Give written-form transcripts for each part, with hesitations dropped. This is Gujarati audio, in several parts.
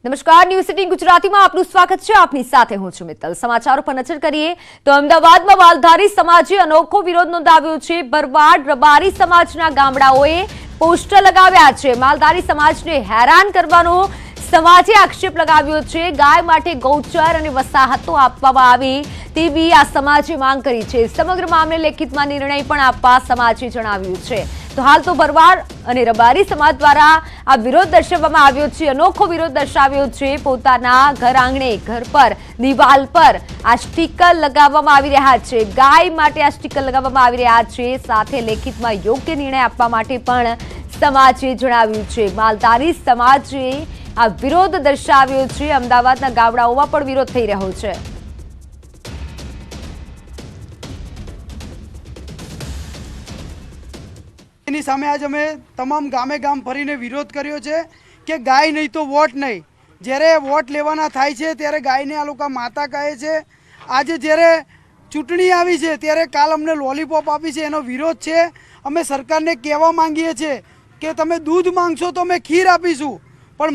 નમસ્કાર, ન્યૂઝ સિટી ગુજરાતીમાં આપનું સ્વાગત છે. આપની સાથે હું છું મિત્તલ. સમાચારો પર નજર કરીએ તો અમદાવાદમાં માલધારી સમાજે અનોખો વિરોધ નોંધાવ્યો છે. ભરવાડ રબારી સમાજના ગામડાઓએ પોસ્ટર લગાવ્યા છે. માલધારી સમાજને હેરાન કરવાનો સમાજે આક્ષેપ લગાવ્યો છે. ગાય માટે ગૌચર અને વસાહતો આપવામાં આવે તેવી આ સમાજે માંગ કરી છે. સમગ્ર મામલે લેખિતમાં નિર્ણય પણ આપવા સમાજે જણાવ્યું છે. તો હાલ તો ભરવાડ અને રબારી સમાજ દ્વારા આ વિરોધ દર્શાવવામાં આવ્યો છે. અનોખો વિરોધ દર્શાવ્યો છે. પોતાના ઘર આંગણે, ઘર પર, દિવાલ પર આ સ્ટીકર લગાવવામાં આવી રહ્યા છે. ગાય માટે આ સ્ટીકર લગાવવામાં આવી રહ્યા છે. સાથે લેખિતમાં યોગ્ય નિર્ણય આપવા માટે પણ સમાજે જણાવ્યું છે. માલધારી સમાજે આ વિરોધ દર્શાવ્યો છે. અમદાવાદના ગામડાઓમાં પણ વિરોધ થઈ રહ્યો છે. એની સામે આજ અમે તમામ ગામે ગામ ફરીને વિરોધ કર્યો છે કે ગાય નહીં તો વોટ નહીં. જ્યારે વોટ લેવાના થાય છે ત્યારે ગાયને આ લોકો માતા કહે છે. આજે જ્યારે ચૂંટણી આવી છે ત્યારે કાલ અમને લોલીપોપ આપી છે, એનો વિરોધ છે. અમે સરકારને કહેવા માંગીએ છીએ કે તમે દૂધ માંગશો તો અમે ખીર આપીશું, પણ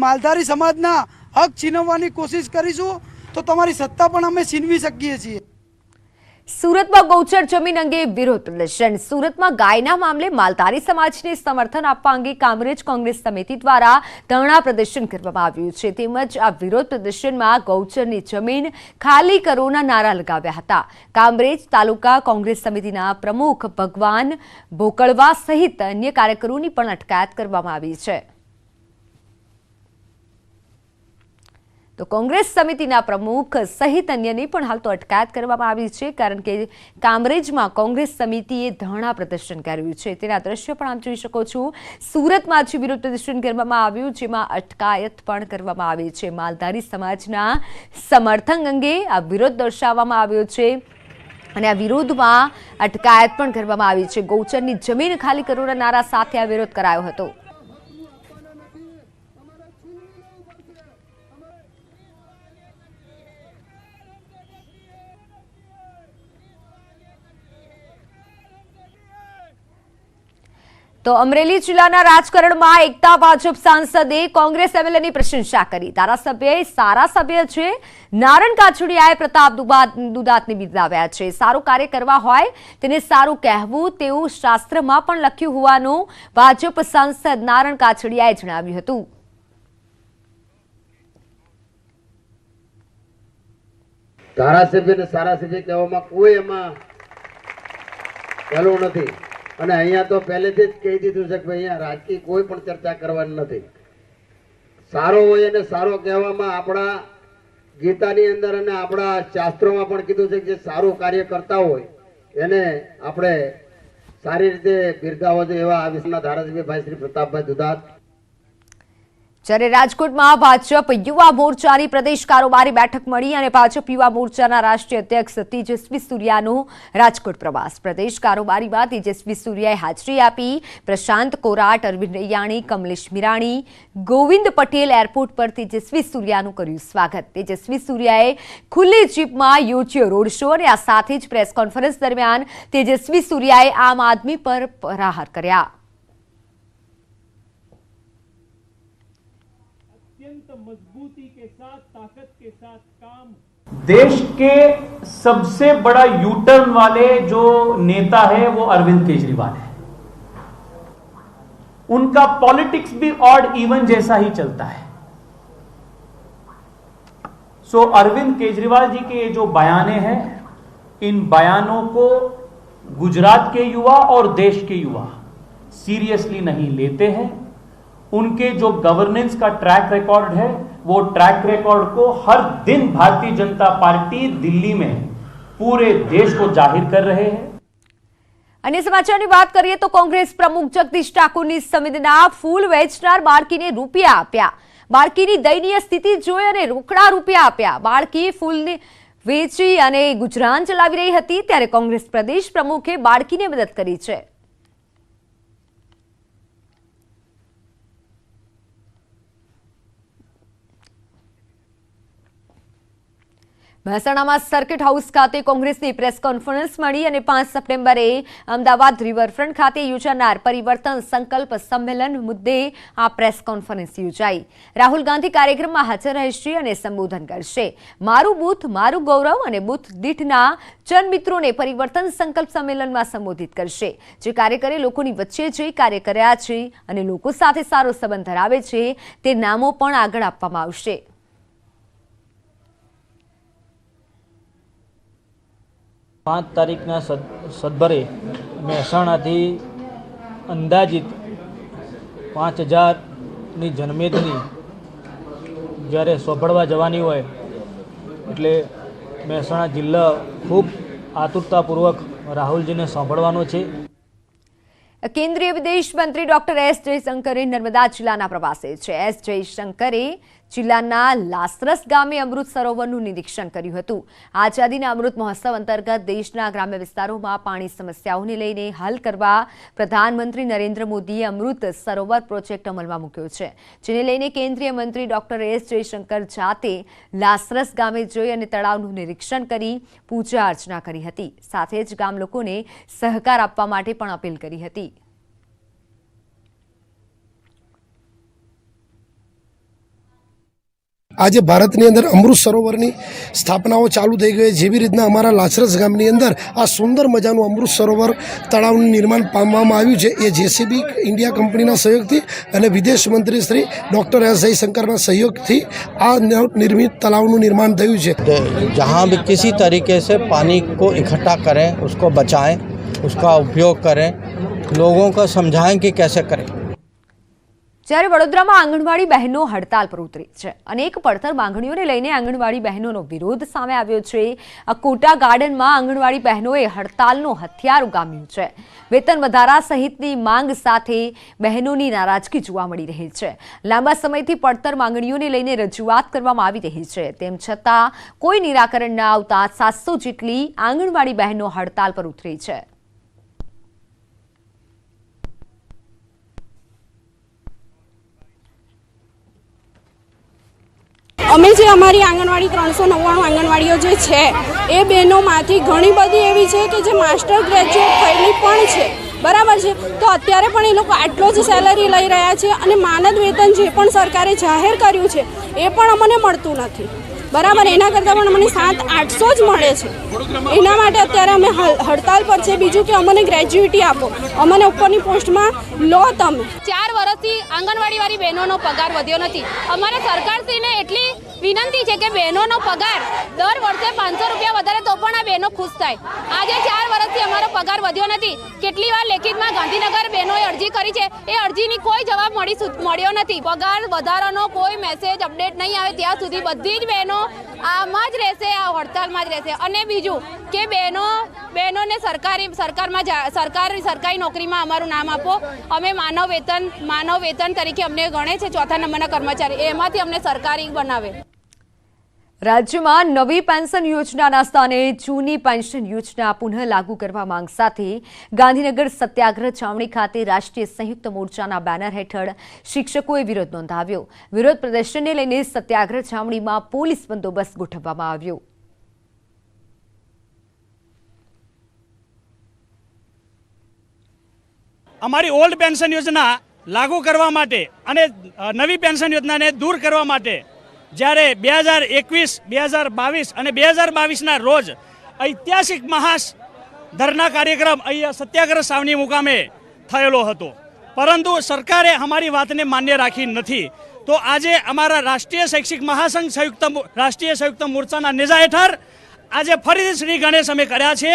માલધારી સમાજના હક છીનવવાની કોશિશ કરીશું તો તમારી સત્તા પણ અમે છીનવી શકીએ છીએ. સુરતમાં ગૌચર જમીન અંગે વિરોધ પ્રદર્શન. સુરતમાં ગાયના મામલે માલધારી સમાજને સમર્થન આપવા અંગે કામરેજ કોંગ્રેસ સમિતિ દ્વારા ધરણા પ્રદર્શન કરવામાં આવ્યું છે. તેમજ આ વિરોધ પ્રદર્શનમાં ગૌચરની જમીન ખાલી કરોના નારા લગાવ્યા હતા. કામરેજ તાલુકા કોંગ્રેસ સમિતિના પ્રમુખ ભગવાન ભોકળવા સહિત અન્ય કાર્યકરોની પણ અટકાયત કરવામાં આવી છે. તો કોંગ્રેસ સમિતિના પ્રમુખ સહિત અન્યની પણ હાલ તો અટકાયત કરવામાં આવી છે, કારણ કે કામરેજમાં કોંગ્રેસ સમિતિએ ધરણા પ્રદર્શન કર્યું છે. તેના દ્રશ્યો પણ આપ જોઈ શકો છો. સુરતમાં જ વિરોધ પ્રદર્શન કરવામાં આવ્યું, જેમાં અટકાયત પણ કરવામાં આવી છે. માલધારી સમાજના સમર્થન અંગે આ વિરોધ દર્શાવવામાં આવ્યો છે અને આ વિરોધમાં અટકાયત પણ કરવામાં આવી છે. ગૌચરની જમીન ખાલી કરોના નારા સાથે આ વિરોધ કરાયો હતો. તો અમરેલી જિલ્લાના રાજકારણમાં એકતા ભાજપ સાંસદે કોંગ્રેસ એમએલએની પ્રશંસા કરી. ધારાસભ્ય સારા સભ્ય છે. નારણ કાછડિયાએ પ્રતાપ દુધાતને બિરદાવ્યા છે. સારું કાર્ય કરવા હોય તેને સારું કહેવું તેવું શાસ્ત્રમાં પણ લખ્યું હોવાનું ભાજપ સાંસદ નારણ કાછડિયાએ જણાવ્યું હતું. ધારાસભ્યને સારા સભ્ય કહેવામાં કોઈ એમાં પહેલું નથી. અને અહીંયા તો પહેલેથી જ કહી દીધું છે કે ભાઈ અહીંયા રાજકીય કોઈ પણ ચર્ચા કરવાની નથી. સારો હોય અને સારો કહેવામાં આપણા ગીતાની અંદર અને આપણા શાસ્ત્રોમાં પણ કીધું છે કે જે સારું કાર્ય કરતા હોય એને આપણે સારી રીતે બિરદાવો જોઈએ. એવા આ વિશ્વના ધારાસભ્ય ભાઈ શ્રી પ્રતાપભાઈ દુધાત. જ્યારે રાજકોટમાં ભાજપ યુવા મોરચાની પ્રદેશ કારોબારી બેઠક મળી અને ભાજપ યુવા મોરચાના રાષ્ટ્રીય અધ્યક્ષ તેજસ્વી સૂર્યાનો રાજકોટ પ્રવાસ. પ્રદેશ કારોબારીમાં તેજસ્વી સૂર્યાએ હાજરી આપી. પ્રશાંત કોરાટ, અરવિંદ રૈયાણી, કમલેશ મીરાણી, ગોવિંદ પટેલ એરપોર્ટ પર તેજસ્વી સૂર્યાનું કર્યું સ્વાગત. તેજસ્વી સૂર્યાએ ખુલ્લી જીપમાં યોજ્યો રોડ શો અને આ સાથે જ પ્રેસ કોન્ફરન્સ દરમિયાન તેજસ્વી સૂર્યાએ આમ આદમી પર પ્રહાર કર્યા. मजबूती के साथ, ताकत के साथ काम. देश के सबसे बड़ा यू टर्न वाले जो नेता है वो अरविंद केजरीवाल है. उनका पॉलिटिक्स भी ऑड इवन जैसा ही चलता है. सो अरविंद केजरीवाल जी के ये जो बयाने हैं, इन बयानों को गुजरात के युवा और देश के युवा सीरियसली नहीं लेते हैं. उनके जो गवर्नेंस का ट्रैक रिकॉर्ड है वो ट्रैक रिकॉर्ड को हर दिन भारतीय जनता पार्टी दिल्ली में पूरे देश को जाहिर कर रहे हैं. अन्य समाचार की बात करिए तो कांग्रेस प्रमुख जगदीश ठाकुરની સંવેદના. ફૂલ વેચનાર બાળકીને રૂપિયા આપ્યા. બાળકીની દયનીય સ્થિતિ જોઈ અને રોકડા રૂપિયા આપ્યા. બાળકી ફૂલને વેચી અને ગુજરાન ચલાવી રહી હતી ત્યારે કોંગ્રેસ પ્રદેશ પ્રમુખે બાળકીને મદદ કરી છે. મહેસાણામાં સર્કિટ હાઉસ ખાતે કોંગ્રેસની પ્રેસ કોન્ફરન્સ મળી અને 5 સપ્ટેમ્બરે અમદાવાદ રિવરફ્રન્ટ ખાતે યોજાનાર પરિવર્તન સંકલ્પ સંમેલન મુદ્દે આ પ્રેસ કોન્ફરન્સ યોજાઈ। રાહુલ ગાંધી કાર્યક્રમમાં હાજર રહેશે અને સંબોધન કરશે। મારું બૂથ મારું ગૌરવ અને બૂથ દીઠના જનમિત્રોને પરિવર્તન સંકલ્પ સંમેલનમાં સંબોધિત કરશે। જે કાર્યકરે લોકોની વચ્ચે જઈ કાર્ય કર્યા છે અને લોકો સાથે સારો સંબંધ ધરાવે છે તે નામો પણ આગળ આપવામાં આવશે। 5 તારીખના સદભરે મહેસાણાથી અંદાજિત 5000ની જનમેદની જ્યારે સોંપડવા જવાની હોય એટલે મહેસાણા જિલ્લા ખૂબ આતુરતાપૂર્વક રાહુલજીને સાંભળવાનો છે। કેન્દ્રીય વિદેશ મંત્રી ડોક્ટર એસ જયશંકરે નર્મદા જિલ્લાના પ્રવાસે છે। એસ જયશંકરે જિલ્લાના લાસરસ ગામે અમૃત સરોવરનું નિરીક્ષણ કર્યું હતું। આઝાદીના અમૃત મહોત્સવ અંતર્ગત દેશના ગ્રામ્ય વિસ્તારોમાં પાણી સમસ્યાઓને લઈને હલ કરવા પ્રધાનમંત્રી નરેન્દ્ર મોદીએ અમૃત સરોવર પ્રોજેક્ટ અમલમાં મૂક્યો છે, જેને લઈને કેન્દ્રીય મંત્રી ડોક્ટર એસ જયશંકર જાતે લાસરસ ગામે જઈ અને તળાવનું નિરીક્ષણ કરી પૂજા અર્ચના કરી હતી। સાથે જ ગામ લોકોને સહકાર આપવા માટે પણ અપીલ કરી હતી। आज भारतनी अंदर अमृत सरोवरनी स्थापनाओं चालू थई गई। जेवी रीतना अमारा लासरस गामनी अंदर आ सुंदर मजानुं अमृत सरोवर तळावनुं निर्माण पामवामां आव्युं छे। ए जेसीबी इंडिया कंपनीना सहयोगथी अने विदेश मंत्री श्री डॉक्टर एस जयशंकरना सहयोगथी आ निर्मित तलावनुं निर्माण थयुं छे। जहाँ भी किसी तरीके से पानी को इकट्ठा करें, उसको बचाएं, उसका उपयोग करें, लोगों को समझाएं कि कैसे करें। જ્યારે વડોદરામાં આંગણવાડી બહેનો હડતાલ પર ઉતરી છે। અનેક પડતર માંગણીઓને લઈને આંગણવાડી બહેનોનો વિરોધ સામે આવ્યો છે। કોટા ગાર્ડનમાં આંગણવાડી બહેનોએ હડતાલનો હથિયાર ઉગામ્યું છે। વેતન વધારા સહિતની માંગ સાથે બહેનોની નારાજગી જોવા મળી રહી છે। લાંબા સમયથી પડતર માંગણીઓને લઈને રજૂઆત કરવામાં આવી રહી છે, તેમ છતાં કોઈ નિરાકરણ ન આવતા 700 જેટલી આંગણવાડી બહેનો હડતાલ પર ઉતરી છે। અમે જે અમારી આંગણવાડી 399 આંગણવાડીઓ જે છે એ બહેનોમાંથી ઘણી બધી એવી છે કે જે માસ્ટર ગ્રેજ્યુએટ થયેલી પણ છે, બરાબર છે। તો અત્યારે પણ એ લોકો આટલો જ સેલરી લઈ રહ્યા છે અને માનદ વેતન જે પણ સરકારે જાહેર કર્યું છે એ પણ અમને મળતું નથી, બરાબર। એના કરતાં પણ અમને 700-800 જ મળે છે। એના માટે અત્યારે અમે હડતાલ પર છે। બીજું કે અમને ગ્રેજ્યુએટી આપો, અમને ઉપરની પોસ્ટમાં લો તમે। 4 વર્ષથી આંગણવાડીવાળી બહેનોનો પગાર વધ્યો નથી। અમારે સરકારશ્રીને એટલી વિનંતી છે કે બહેનોનો પગાર દર વર્ષે 500 રૂપિયા વધારે તો પણ આ બહેનો ખુશ થાય। આજે 4 વર્ષથી અમારો પગાર વધ્યો નથી। કેટલી વાર લેખિતમાં ગાંધીનગર બહેનોએ અરજી કરી છે, એ અરજીની કોઈ જવાબ મળ્યો નથી। પગાર વધારાનો કોઈ મેસેજ અપડેટ નહીં આવે ત્યાં સુધી બધી જ બહેનો આમાં જ રહેશે, આ હડતાલમાં જ રહેશે। અને બીજું કે બહેનોને સરકારી નોકરીમાં અમારું નામ આપો। અમે માનવ વેતન તરીકે અમને ગણે છે 4થા નંબરના કર્મચારી, એમાંથી અમને સરકારી બનાવે। રાજ્યમાં નવી પેન્શન યોજનાના સ્થાને જૂની પેન્શન યોજના પુનઃ લાગુ કરવા માંગ સાથે ગાંધીનગર સત્યાગ્રહ છાવણી ખાતે રાષ્ટ્રીય સંયુક્ત મોરચાના બેનર હેઠળ શિક્ષકોએ વિરોધ નોંધાવ્યો। વિરોધ પ્રદર્શનને લઈને સત્યાગ્રહ છાવણીમાં પોલીસ બંદોબસ્ત ગોઠવવામાં આવ્યો। અમારી ઓલ્ડ પેન્શન યોજના લાગુ કરવા માટે અને નવી પેન્શન યોજનાને દૂર કરવા માટે જ્યારે 2021, 2022 અને 2022ના રોજ ઐતિહાસિક ધરના કાર્યક્રમ અહીંયા સત્યાગ્રહ છાવણી મુકામે થયેલો હતો, પરંતુ સરકારે અમારી વાતને માન્ય રાખી નથી। તો આજે અમારા રાષ્ટ્રીય શૈક્ષિક મહાસંઘ રાષ્ટ્રીય સંયુક્ત મોરચાના નેજા હેઠળ આજે ફરીથી શ્રી ગણેશ અમે કર્યા છે।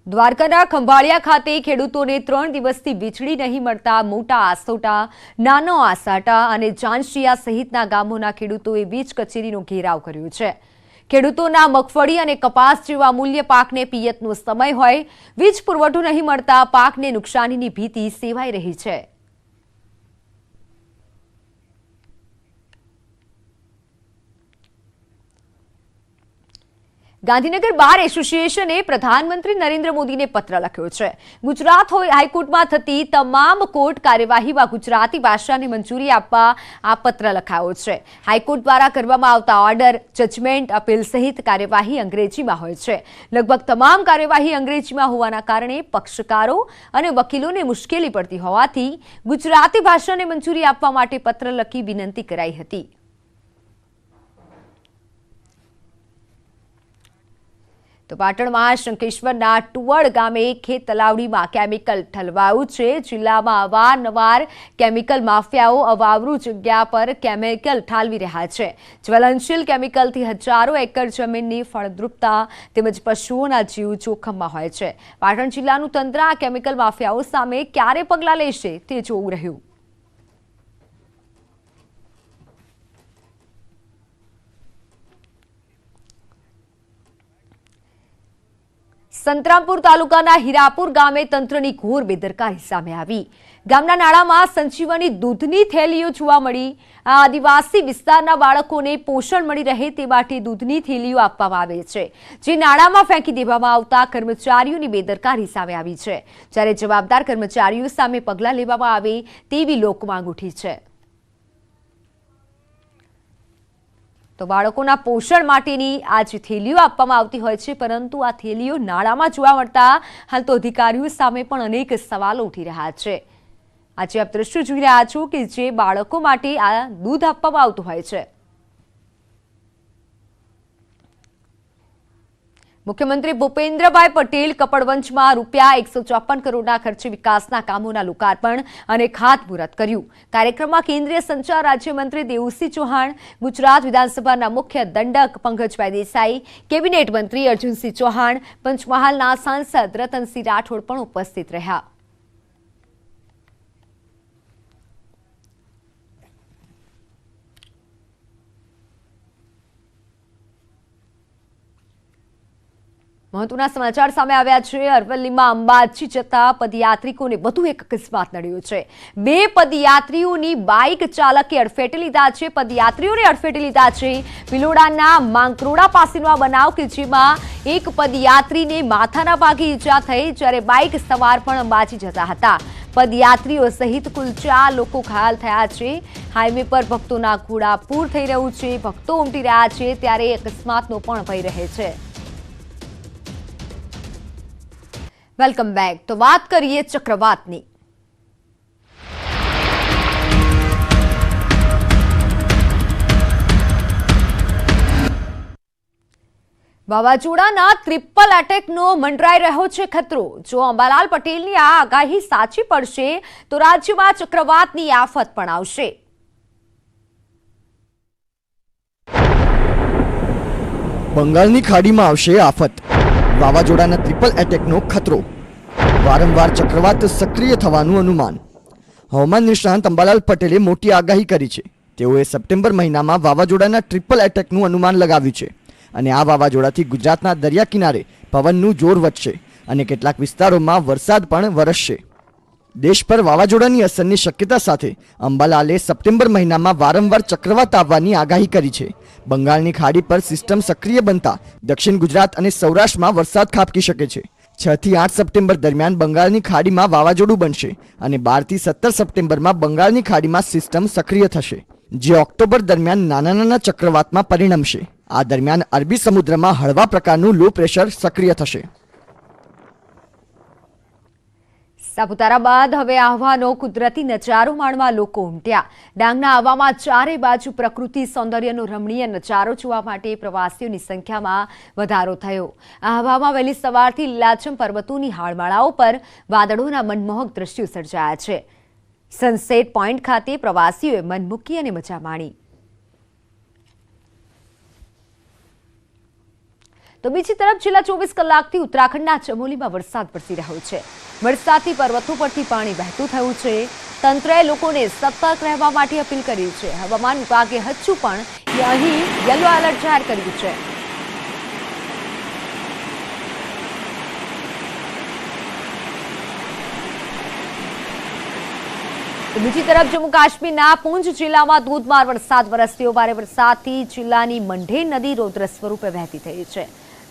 દ્વારકાના ખંભાળિયા ખાતે ખેડૂતોને 3 દિવસથી વીજળી નહીં મળતા મોટા આસોટા, નાનો આસાટા અને જાનશિયા સહિતના ગામોના ખેડૂતોએ વીજ કચેરીનો ઘેરાવ કર્યો છે। ખેડૂતોના મગફળી અને કપાસ જેવા મૂલ્ય પાકને પિયતનો સમય હોય, વીજ પુરવઠો નહીં મળતા પાકને નુકસાનીની ભીતિ સેવાઈ રહી છે। ગાંધીનગર બાર એસોસિએશને પ્રધાનમંત્રી નરેન્દ્ર મોદીને પત્ર લખ્યો છે. ગુજરાત હાઈકોર્ટમાં થતી તમામ કોર્ટ કાર્યવાહીમાં ગુજરાતી ભાષાને મંજૂરી આપવા આ પત્ર લખાયો છે. હાઈકોર્ટ દ્વારા કરવામાં આવતા ઓર્ડર, જજમેન્ટ, અપીલ સહિત કાર્યવાહી અંગ્રેજીમાં હોય છે. લગભગ તમામ કાર્યવાહી અંગ્રેજીમાં હોવાના કારણે પક્ષકારો અને વકીલોને મુશ્કેલી પડતી હોવાથી ગુજરાતી ભાષાને મંજૂરી આપવા માટે પત્ર લખી વિનંતી કરાઈ હતી. તો પાટણમાં શંકેશ્વરના ટુવડ ગામે ખેત તલાવડીમાં કેમિકલ ઠલવાયું છે. જિલ્લામાં અવારનવાર કેમિકલ માફિયાઓ અવાવરૂ જગ્યા પર કેમિકલ ઠાલવી રહ્યા છે. જ્વલનશીલ કેમિકલથી હજારો એકર જમીનની ફળદ્રુપતા તેમજ પશુઓના જીવ જોખમમાં હોય છે. પાટણ જિલ્લાનું તંત્ર આ કેમિકલ માફિયાઓ સામે ક્યારે પગલાં લેશે તે જોવું રહ્યું. સંતરામપુર તાલુકાના હીરાપુર ગામે તંત્રની ઘોર બેદરકારી સામે આવી. ગામના નાળામાં સંજીવની દૂધની થેલીઓ જોવા મળી. આ આદિવાસી વિસ્તારના બાળકોને પોષણ મળી રહે તે માટે દૂધની થેલીઓ આપવામાં આવે છે, જે નાળામાં ફેંકી દેવામાં આવતા કર્મચારીઓની બેદરકારી સામે આવી છે. જ્યારે જવાબદાર કર્મચારીઓ સામે પગલાં લેવામાં આવે તેવી લોકમાંગ ઉઠી છે. તો બાળકોના પોષણ માટેની આ જે થેલીઓ આપવામાં આવતી હોય છે, પરંતુ આ થેલીઓ નાળામાં જોવા મળતા હાલ તો અધિકારીઓ સામે પણ અનેક સવાલો ઉઠી રહ્યા છે. આજે આપ દ્રશ્યો જોઈ રહ્યા છો કે જે બાળકો માટે આ દૂધ આપવામાં આવતું હોય છે. મુખ્યમંત્રી ભૂપેન્દ્રભાઈ પટેલ કપડવંજમાં ₹154 કરોડના ખર્ચે વિકાસના કામોના લોકાર્પણ અને ખાતમુહૂર્ત કર્યું. કાર્યક્રમમાં કેન્દ્રીય સંચાર રાજ્યમંત્રી દેવુસિંહ ચૌહાણ, ગુજરાત વિધાનસભાના મુખ્ય દંડક પંકજભાઈ દેસાઈ, કેબિનેટ મંત્રી અર્જુનસિંહ ચૌહાણ, પંચમહાલના સાંસદ રતનસિંહ રાઠોડ પણ ઉપસ્થિત રહ્યા. મહત્વના સમાચાર સામે આવ્યા છે. અરવલ્લીમાં અંબાજી જતા પદયાત્રિકોને વધુ એક અકસ્માત નડ્યો છે. 2 પદયાત્રીઓની બાઇક ચાલકે અડફેટે લીધા છે. પદયાત્રીઓને અડફેટે લીધા છે. ભિલોડાના માંકરોડા પાસેનો આ બનાવ કે જેમાં એક પદયાત્રીને માથાના ભાગે ઈજા થઈ, જ્યારે બાઇક સવાર પણ અંબાજી જતા હતા. પદયાત્રીઓ સહિત કુલ 4 લોકો ઘાયલ થયા છે. હાઈવે પર ભક્તોના ઘોડાપૂર થઈ રહ્યું છે. ભક્તો ઉમટી રહ્યા છે ત્યારે અકસ્માતનો પણ ભય રહે છે. Welcome back. તો વાત કરીએ ચક્રવાતની. વાવાઝોડાના ટ્રિપલ એટેકનો મંડરાઈ રહ્યો છે ખતરો. જો અંબાલાલ પટેલની આ આગાહી સાચી પડશે તો રાજ્યમાં ચક્રવાતની આફત પણ આવશે. બંગાળની ખાડીમાં આવશે આફત. વાવાઝોડાના ટ્રિપલ એટેકનો ખતરો. વારંવાર ચક્રવાત સક્રિય થવાનું અનુમાન. હવામાન નિષ્ણાંત અંબાલાલ પટેલે મોટી આગાહી કરી છે. તેઓએ સપ્ટેમ્બર મહિનામાં વાવાઝોડાના ટ્રિપલ એટેકનું અનુમાન લગાવ્યું છે અને આ વાવાઝોડાથી ગુજરાતના દરિયા કિનારે પવનનું જોર વધશે અને કેટલાક વિસ્તારોમાં વરસાદ પણ વરસશે. દેશ પર વાવાઝોડાની અસરની શક્યતા સાથે અંબાલાલે સપ્ટેમ્બર મહિનામાં વારંવાર ચક્રવાત આવવાની આગાહી કરી છે. બંગાળની ખાડી પર સિસ્ટમ સક્રિય બનતા દક્ષિણ ગુજરાત અને સૌરાષ્ટ્રમાં વરસાદ ખાબકી શકે છે. 6 થી 8 સપ્ટેમ્બર દરમિયાન બંગાળની ખાડીમાં વાવાઝોડું બનશે અને 12 થી 17 સપ્ટેમ્બરમાં બંગાળની ખાડીમાં સિસ્ટમ સક્રિય થશે, જે ઓક્ટોબર દરમિયાન નાના નાના ચક્રવાતમાં પરિણમશે. આ દરમિયાન અરબી સમુદ્રમાં હળવા પ્રકારનું લો પ્રેશર સક્રિય થશે. સાપુતારા બાદ હવે આહવાનો કુદરતી નજારો માણવા લોકો ઉમટ્યા. ડાંગના આહવામાં ચારે બાજુ પ્રકૃતિ સૌંદર્યનો રમણીય નજારો જોવા માટે પ્રવાસીઓની સંખ્યામાં વધારો થયો. આહવામાં વહેલી સવારથી લીલાછમ પર્વતોની હાળમાળાઓ પર વાદળોના મનમોહક દ્રશ્યો સર્જાયા છે. સનસેટ પોઈન્ટ ખાતે પ્રવાસીઓએ મન મૂકી અને મજા માણી. તો બીજી તરફ છેલ્લા 24 કલાકથી ઉત્તરાખંડના ચમોલીમાં વરસાદ વરસી રહ્યો છે. વરસાદથી પર્વતો પરથી પાણી વહેતું થયું છે. તંત્રએ લોકોને સતર્ક રહેવા માટે અપીલ કરી છે. હવામાન વિભાગે હજુ પણ અહીં યલો એલર્ટ જાહેર કર્યું છે. બીજી તરફ જમ્મુ કાશ્મીરના પૂંચ જિલ્લામાં ધોધમાર વરસાદ વરસ્યો. ભારે વરસાદથી જિલ્લાની મંઢેર નદી રૌદ્ર સ્વરૂપે વહેતી થઈ છે.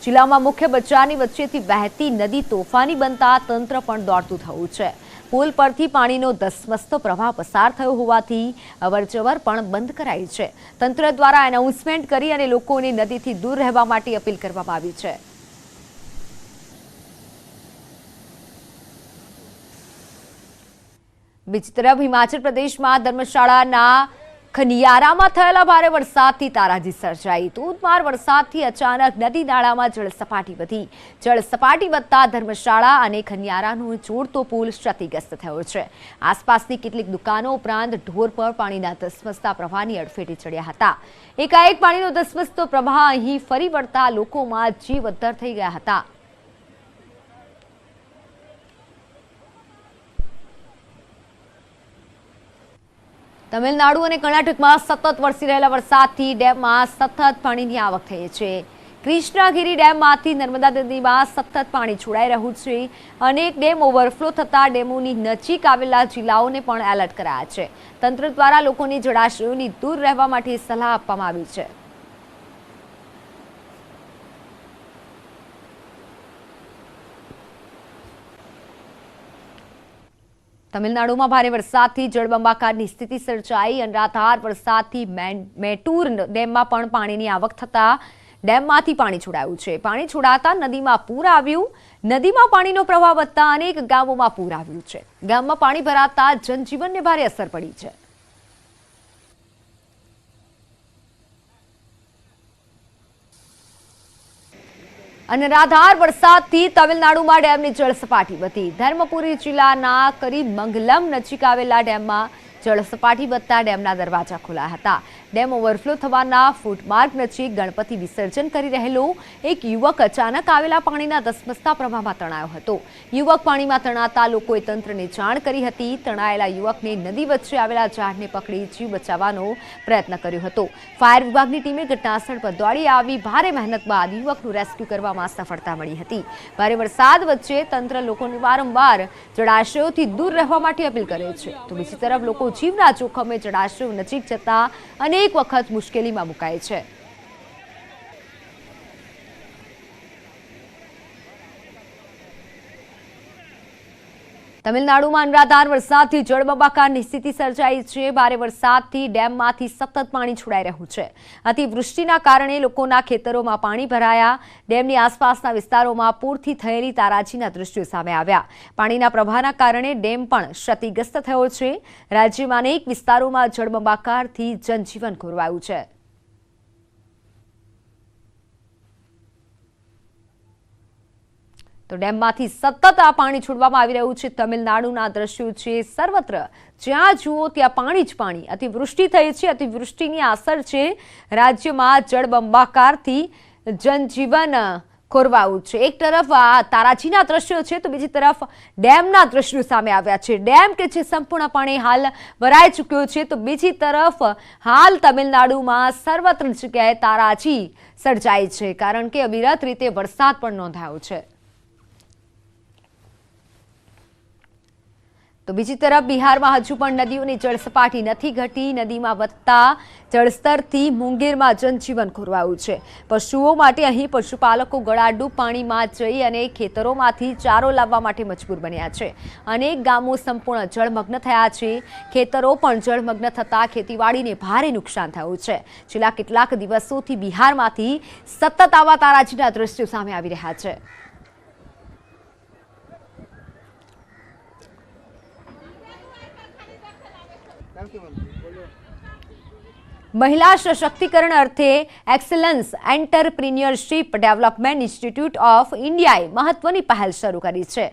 જિલ્લામાં મુખ્ય બજારની વચ્ચેથી વહેતી નદી તોફાની બનતા તંત્ર પણ દોડતું થયું છે. પુલ પરથી પાણીનો ધસમસતો પ્રવાહ પસાર થયો હોવાથી અવરજવર પણ બંધ કરાઈ છે. તંત્ર દ્વારા એનાઉન્સમેન્ટ કરી અને લોકોને નદીથી દૂર રહેવા માટે અપીલ કરવામાં આવી છે. બીજી તરફ હિમાચલ પ્રદેશમાં ધર્મશાળાના ખનિયારામાં થયેલા ભારે વરસાદથી તારાજી સર્જાઈ. ધોધમાર વરસાદથી અચાનક નદી નાળામાં જળસપાટી વધી. જળસપાટી વધતા ધર્મશાળા અને ખનિયારાનો જોડતો પુલ ક્ષતિગ્રસ્ત થયો છે. આસપાસની કેટલીક દુકાનો ઉપરાંત ઢોર પર પાણીના ધસમસતા પ્રવાહની અડફેટે ચડ્યા હતા. એકાએક પાણીનો ધસમસતો પ્રવાહ અહીં ફરી વળતા લોકોમાં જીવ અદ્ધર થઈ ગયા હતા. તમિલનાડુ અને કર્ણાટકમાં સતત વરસી રહેલા વરસાદથી ડેમમાં સતત પાણીની આવક થઈ છે. કૃષ્ણાગિરી ડેમમાંથી નર્મદા નદીમાં સતત પાણી છોડાઈ રહ્યું છે. અનેક ડેમ ઓવરફ્લો થતા ડેમોની નજીક આવેલા જિલ્લાઓને પણ એલર્ટ કરાયા છે. તંત્ર દ્વારા લોકોને જળાશયોની દૂર રહેવા માટે સલાહ આપવામાં આવી છે. તમિલનાડુમાં ભારે વરસાદથી જળબંબાકારની સ્થિતિ સર્જાઈ. અનરાધાર વરસાદથી મેટૂર ડેમમાં પણ પાણીની આવક થતા ડેમમાંથી પાણી છોડાયું છે. પાણી છોડાતા નદીમાં પૂર આવ્યું. નદીમાં પાણીનો પ્રવાહ વધતા અનેક ગામોમાં પૂર આવ્યું છે. ગામમાં પાણી ભરાતા જનજીવનને ભારે અસર પડી છે. અનરાધાર વરસાદથી તમિલનાડુમાં ડેમની જળસપાટી વધી. ધર્મપુરી જિલ્લાના કરીમંગલમ નજીક આવેલા ડેમમાં જળસપાટી વધતા ડેમના દરવાજા ખોલાયા હતા. ડેમ ઓવરફ્લો થવાના ફૂટમાર્ગ નજીક ગણપતિ વિસર્જન કરી રહેલો એક યુવક અચાનક આવેલા પાણીના ધસમસતા પ્રવાહમાં તણાયો હતો. યુવક પાણીમાં તણાતા લોકોએ તંત્રને જાણ કરી હતી. તણાયેલા યુવકને નદી વચ્ચે આવેલા ઝાડને પકડી જીવ બચાવવાનો પ્રયત્ન કર્યો હતો. ફાયર વિભાગની ટીમે ઘટનાસ્થળ પર દોડી આવી ભારે મહેનત બાદ યુવકનું રેસ્ક્યુ કરવામાં સફળતા મળી હતી. ભારે વરસાદ વચ્ચે તંત્ર લોકોને વારંવાર જળાશયોથી દૂર રહેવા માટે અપીલ કરે છે. તો બીજી તરફ લોકો જીવના જોખમે જળાશયો નજીક જતા અનેક વખત મુશ્કેલીમાં મુકાય છે. તમિલનાડુમાં અનરાધાર વરસાદથી જળબંબાકારની સ્થિતિ સર્જાઈ છે. ભારે વરસાદથી ડેમમાંથી સતત પાણી છોડાઈ રહ્યું છે. અતિવૃષ્ટિના કારણે લોકોના ખેતરોમાં પાણી ભરાયા. ડેમની આસપાસના વિસ્તારોમાં પૂરથી થયેલી તારાજીના દ્રશ્યો સામે આવ્યા. પાણીના પ્રવાહના કારણે ડેમ પણ ક્ષતિગ્રસ્ત થયો છે. રાજ્યમાં અનેક વિસ્તારોમાં જળબંબાકારથી જનજીવન ખોરવાયું છે. તો ડેમમાંથી સતત આ પાણી છોડવામાં આવી રહ્યું છે. તમિલનાડુના દ્રશ્યો છે. સર્વત્ર જ્યાં જુઓ ત્યાં પાણી જ પાણી. અતિવૃષ્ટિ થઈ છે. અતિવૃષ્ટિની અસર છે. રાજ્યમાં જળબંબાકારથી જનજીવન ખોરવાયું છે. એક તરફ આ તારાજીના દ્રશ્યો છે તો બીજી તરફ ડેમના દ્રશ્યો સામે આવ્યા છે. ડેમ કે જે સંપૂર્ણપણે હાલ ભરાઈ ચૂક્યો છે તો બીજી તરફ હાલ તમિલનાડુમાં સર્વત્ર જગ્યાએ તારાજી સર્જાઈ છે. કારણ કે અવિરત રીતે વરસાદ પણ નોંધાયો છે. તો બીજી તરફ બિહારમાં હજુ પણ નદીઓની જળસપાટી નથી ઘટી. નદીમાં વધતા જળસ્તરથી મુંગેરમાં જનજીવન ખોરવાયું છે. પશુઓ માટે અહીં પશુપાલકો ગળાડૂબ પાણીમાં જઈ અને ખેતરોમાંથી ચારો લાવવા માટે મજબૂર બન્યા છે. અનેક ગામો સંપૂર્ણ જળમગ્ન થયા છે. ખેતરો પણ જળમગ્ન થતા ખેતીવાડીને ભારે નુકસાન થયું છે. છેલ્લા કેટલાક દિવસોથી બિહારમાંથી સતત આવા તારાજીના દ્રશ્યો સામે આવી રહ્યા છે. મહિલા સશક્તિકરણ અર્થે excellence entrepreneurship development institute of ઇન્ડિયાએ મહત્વની પહેલ શરૂ કરી છે.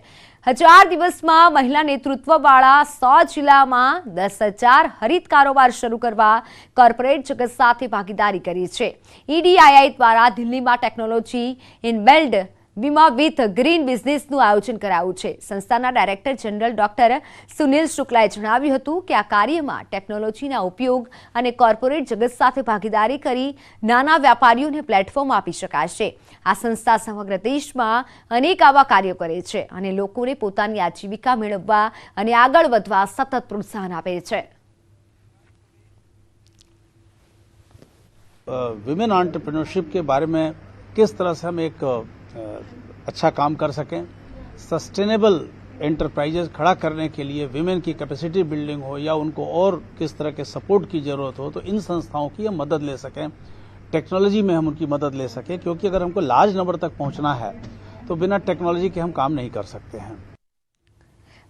1000 દિવસમાં મહિલા નેતૃત્વવાળા 100 જિલ્લામાં 10,000 હરિત કારોબાર શરૂ કરવા કોર્પોરેટ જગત સાથે ભાગીદારી કરી છે. EDII દ્વારા દિલ્હીમાં ટેકનોલોજી ઇનબિલ્ડ વીમા વિથ ગ્રીન બિઝનેસનું આયોજન કરાયું છે. સંસ્થાના ડાયરેક્ટર જનરલ ડોક્ટર સુનિલ શુક્લાએ જણાવ્યું હતું કે આ કાર્યમાં ટેકનોલોજીના ઉપયોગ અને કોર્પોરેટ જગત સાથે ભાગીદારી કરી નાના વેપારીઓને પ્લેટફોર્મ આપી શકાશે. આ સંસ્થા સમગ્ર દેશમાં અનેક આવા કાર્યો કરે છે અને લોકોને પોતાની આજીવિકા મેળવવા અને આગળ વધવા સતત પ્રોત્સાહન આપે છે. विमेन एंटरप्रेन्योरशिप के बारे में किस तरह से हम एक अच्छा काम कर सकें। सस्टेनेबल एंटरप्राइजेज खड़ा करने के लिए विमेन की कैपेसिटी बिल्डिंग हो या उनको और किस तरह के सपोर्ट की जरूरत हो, तो इन संस्थाओं की हम मदद ले सकें, टेक्नोलॉजी में हम उनकी मदद ले सकें, क्योंकि अगर हमको लार्ज नंबर तक पहुंचना है तो बिना टेक्नोलॉजी के हम काम नहीं कर सकते हैं।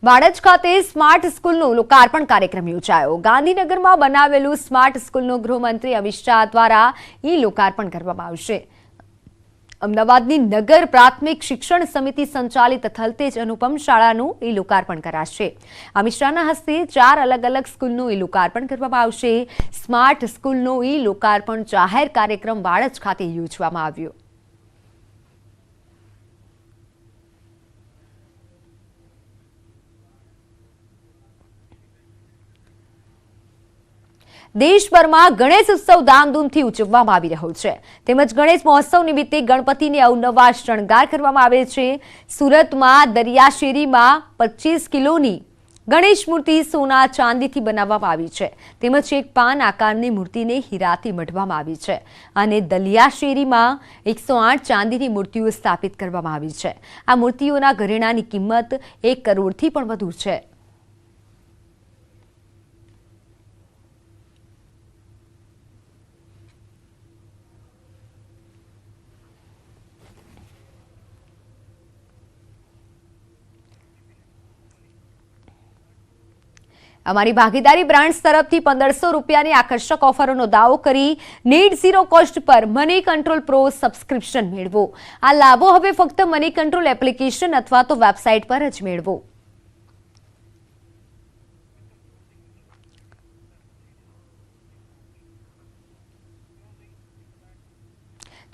વાડજ ખાતે સ્માર્ટ સ્કૂલનો લોકાર્પણ કાર્યક્રમ યોજાયો। ગાંધીનગરમાં બનાવેલું સ્માર્ટ સ્કૂલનું ગૃહમંત્રી અમિત શાહ દ્વારા લોકાર્પણ કરવામાં આવશે। અમદાવાદની નગર પ્રાથમિક શિક્ષણ સમિતિ સંચાલિત થલતેજ અનુપમ શાળાનું લોકાર્પણ કરાશે। અમિત શાહના હસ્તે 4 અલગ અલગ સ્કૂલનું લોકાર્પણ કરવામાં આવશે। સ્માર્ટ સ્કૂલનો લોકાર્પણ જાહેર કાર્યક્રમ વાડજ ખાતે યોજવામાં આવ્યો। દેશભરમાં ગણેશ ઉત્સવ ધામધૂમથી ઉજવવામાં આવી રહ્યો છે, તેમજ ગણેશ મહોત્સવ નિમિત્તે ગણપતિને અવનવા શણગાર કરવામાં આવે છે। સુરતમાં દરિયાશેરીમાં 25 કિલોની ગણેશ મૂર્તિ સોના ચાંદીથી બનાવવામાં આવી છે, તેમજ એક પાન આકારની મૂર્તિને હીરાથી મઢવામાં આવી છે અને દલિયાશેરીમાં 108 ચાંદીની મૂર્તિઓ સ્થાપિત કરવામાં આવી છે। આ મૂર્તિઓના ઘરેણાની કિંમત 1 કરોડથી પણ વધુ છે। અમારી ભાગીદારી બ્રાન્ડ્સ તરફથી 1500 રૂપિયાની આકર્ષક ઓફરોનો દાવો કરી નેટ ઝીરો કોસ્ટ પર મની કંટ્રોલ પ્રો સબસ્ક્રિપ્શન મેળવો। આ લાભો હવે ફક્ત મની કંટ્રોલ એપ્લિકેશન અથવા તો વેબસાઇટ પર જ મેળવો।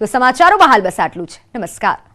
તો સમાચારોમાં હાલ બસ આટલું જ। નમસ્કાર।